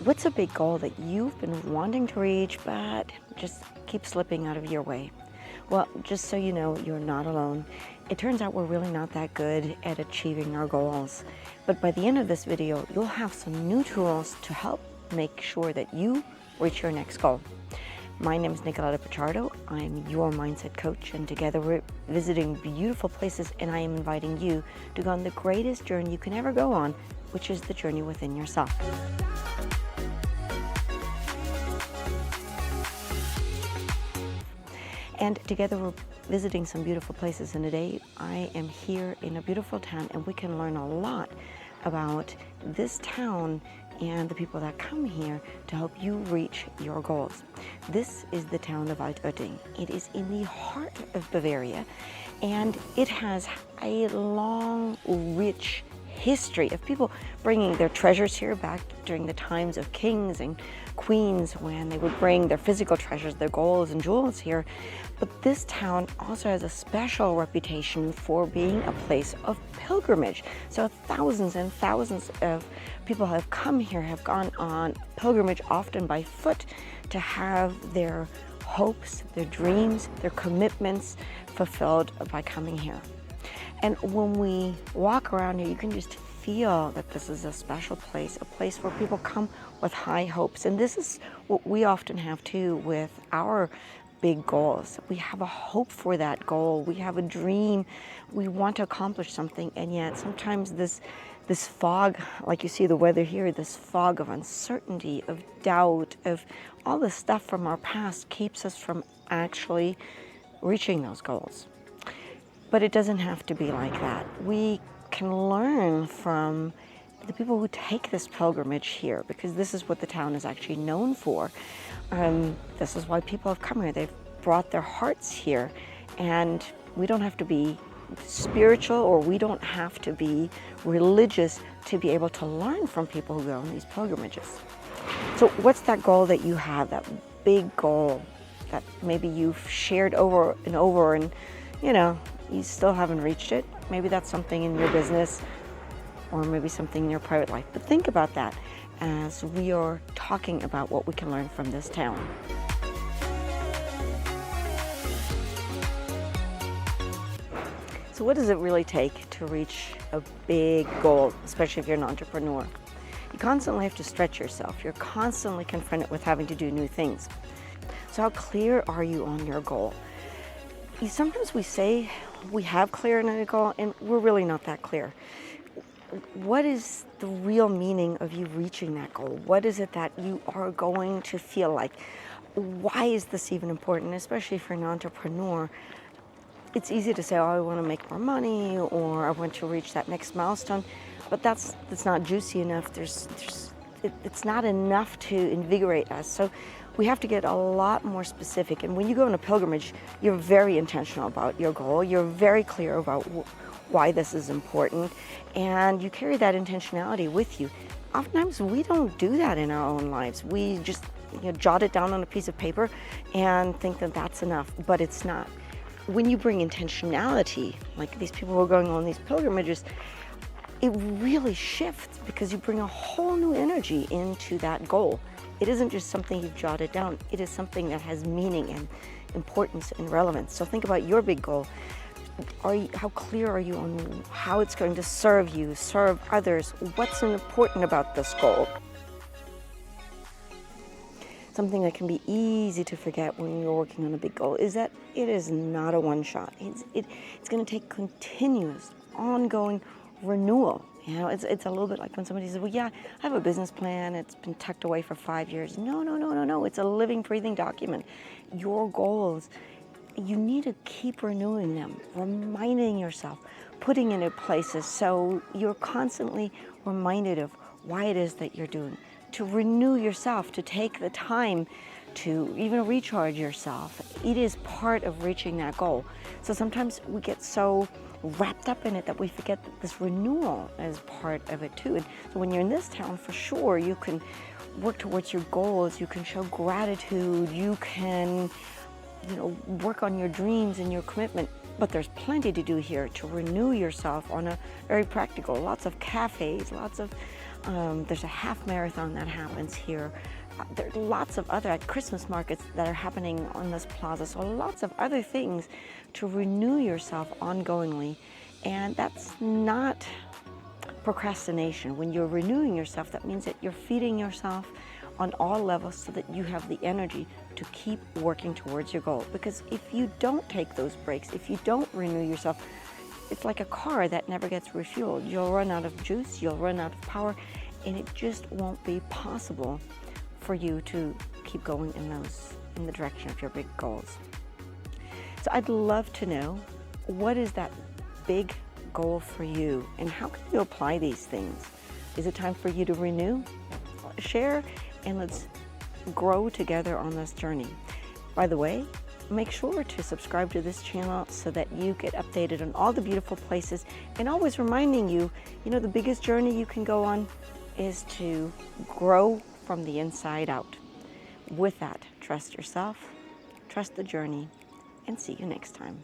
What's a big goal that you've been wanting to reach but just keeps slipping out of your way? Well, just so you know, you're not alone. It turns out we're really not that good at achieving our goals. But by the end of this video, you'll have some new tools to help make sure that you reach your next goal. My name is Nicoletta. I'm your mindset coach, and together we're visiting beautiful places, and I am inviting you to go on the greatest journey you can ever go on, which is the journey within yourself. And together we're visiting some beautiful places, and today I am here in a beautiful town, and we can learn a lot about this town and the people that come here to help you reach your goals. This is the town of Altoetting. It is in the heart of Bavaria, and it has a long, rich history of people bringing their treasures here back during the times of kings and queens, when they would bring their physical treasures, their golds and jewels here. But this town also has a special reputation for being a place of pilgrimage. So thousands and thousands of people have come here, have gone on pilgrimage, often by foot, to have their hopes, their dreams, their commitments fulfilled by coming here. And when we walk around here, you can just feel that this is a special place, a place where people come with high hopes. And this is what we often have too with our big goals. We have a hope for that goal. We have a dream. We want to accomplish something. And yet sometimes this fog, like you see the weather here, this fog of uncertainty, of doubt, of all the stuff from our past keeps us from actually reaching those goals. But it doesn't have to be like that. We can learn from the people who take this pilgrimage here, because this is what the town is actually known for. This is why people have come here. They've brought their hearts here, and we don't have to be spiritual, or we don't have to be religious to be able to learn from people who go on these pilgrimages. So what's that goal that you have, that big goal that maybe you've shared over and over, and you still haven't reached it? Maybe that's something in your business, or maybe something in your private life. But think about that as we are talking about what we can learn from this town. So what does it really take to reach a big goal, especially if you're an entrepreneur? You constantly have to stretch yourself. You're constantly confronted with having to do new things. So how clear are you on your goal? Sometimes we say we have clear on a goal, and we're really not that clear. What is the real meaning of you reaching that goal? What is it that you are going to feel like? Why is this even important, especially if you're an entrepreneur? It's easy to say, oh, I want to make more money, or I want to reach that next milestone, but that's not juicy enough. It's not enough to invigorate us. So we have to get a lot more specific. And when you go on a pilgrimage, you're very intentional about your goal. You're very clear about why this is important, and you carry that intentionality with you. Oftentimes we don't do that in our own lives. We just jot it down on a piece of paper and think that that's enough, but it's not. When you bring intentionality, like these people who are going on these pilgrimages, it really shifts, because you bring a whole new energy into that goal. It isn't just something you've jotted down. It is something that has meaning and importance and relevance. So think about your big goal. How clear are you on how it's going to serve you, serve others? What's important about this goal? Something that can be easy to forget when you're working on a big goal is that it is not a one-shot. It's going to take continuous, ongoing renewal. It's a little bit like when somebody says, well, yeah, I have a business plan. It's been tucked away for 5 years. No. It's a living, breathing document. Your goals, you need to keep renewing them, reminding yourself, putting it in places so you're constantly reminded of why it is that you're doing. To renew yourself, to take the time to even recharge yourself. It is part of reaching that goal. So sometimes we get so wrapped up in it that we forget that this renewal is part of it too. And so when you're in this town, for sure, you can work towards your goals. You can show gratitude. You can, work on your dreams and your commitment. But there's plenty to do here to renew yourself on a very practical. Lots of cafes, lots of There's a half marathon that happens here. There are lots of other Christmas markets that are happening on this plaza. So lots of other things to renew yourself ongoingly. And that's not procrastination. When you're renewing yourself, that means that you're feeding yourself on all levels so that you have the energy to keep working towards your goal. Because if you don't take those breaks, if you don't renew yourself, it's like a car that never gets refueled. You'll run out of juice, you'll run out of power, and it just won't be possible for you to keep going in the direction of your big goals. So I'd love to know, what is that big goal for you, and how can you apply these things? Is it time for you to renew? Share, and let's grow together on this journey. By the way, make sure to subscribe to this channel so that you get updated on all the beautiful places, and always reminding you, the biggest journey you can go on is to grow from the inside out. With that, trust yourself, trust the journey, and see you next time.